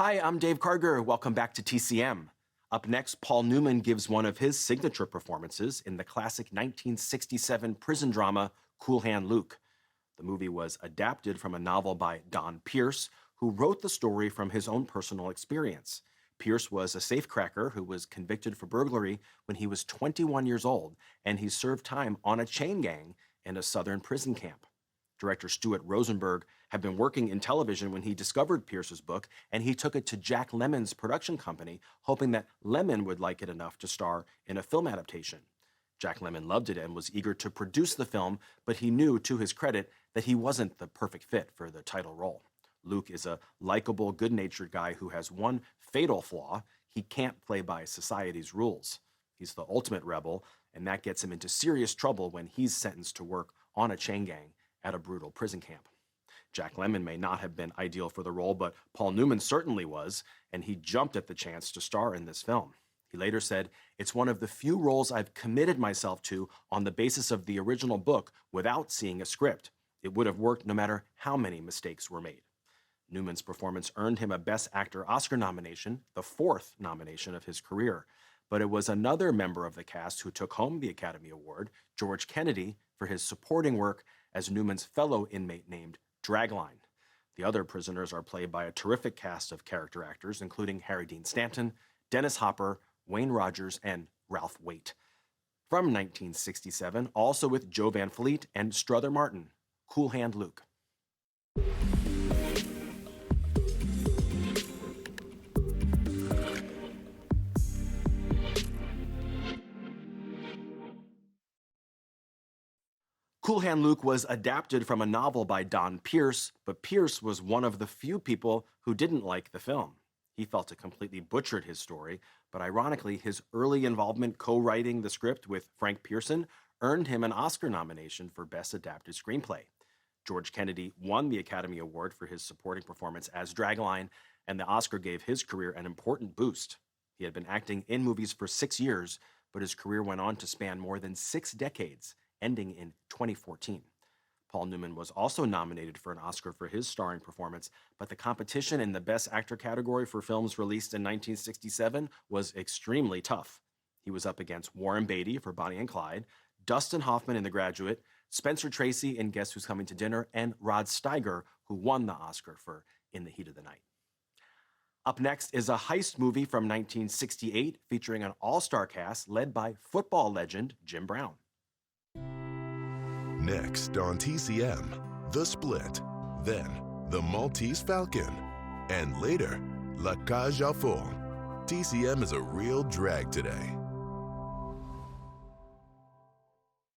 Hi, I'm Dave Karger. Welcome back to TCM. Up next, Paul Newman gives one of his signature performances in the classic 1967 prison drama Cool Hand Luke. The movie was adapted from a novel by Don Pierce, who wrote the story from his own personal experience. Pierce was a safecracker who was convicted for burglary when he was 21 years old, and he served time on a chain gang in a southern prison camp. Director Stuart Rosenberg had been working in television when he discovered Pierce's book, and he took it to Jack Lemmon's production company, hoping that Lemmon would like it enough to star in a film adaptation. Jack Lemmon loved it and was eager to produce the film, but he knew, to his credit, that he wasn't the perfect fit for the title role. Luke is a likable, good-natured guy who has one fatal flaw: he can't play by society's rules. He's the ultimate rebel, and that gets him into serious trouble when he's sentenced to work on a chain gang at a brutal prison camp. Jack Lemmon may not have been ideal for the role, but Paul Newman certainly was, and he jumped at the chance to star in this film. He later said, "It's one of the few roles I've committed myself to on the basis of the original book without seeing a script. It would have worked no matter how many mistakes were made." Newman's performance earned him a Best Actor Oscar nomination, the fourth nomination of his career. But it was another member of the cast who took home the Academy Award, George Kennedy, for his supporting work as Newman's fellow inmate named Dragline. The other prisoners are played by a terrific cast of character actors, including Harry Dean Stanton, Dennis Hopper, Wayne Rogers, and Ralph Waite. From 1967, also with Joe Van Fleet and Strother Martin, Cool Hand Luke. Cool Hand Luke was adapted from a novel by Don Pierce, but Pierce was one of the few people who didn't like the film. He felt it completely butchered his story, but ironically, his early involvement co-writing the script with Frank Pearson earned him an Oscar nomination for Best Adapted Screenplay. George Kennedy won the Academy Award for his supporting performance as Dragline, and the Oscar gave his career an important boost. He had been acting in movies for 6 years, but his career went on to span more than 6 decades, ending in 2014. Paul Newman was also nominated for an Oscar for his starring performance, but the competition in the Best Actor category for films released in 1967 was extremely tough. He was up against Warren Beatty for Bonnie and Clyde, Dustin Hoffman in The Graduate, Spencer Tracy in Guess Who's Coming to Dinner, and Rod Steiger, who won the Oscar for In the Heat of the Night. Up next is a heist movie from 1968 featuring an all-star cast led by football legend Jim Brown. Next on TCM, The Split, then The Maltese Falcon, and later, La Cage aux Folles. TCM is a real drag today.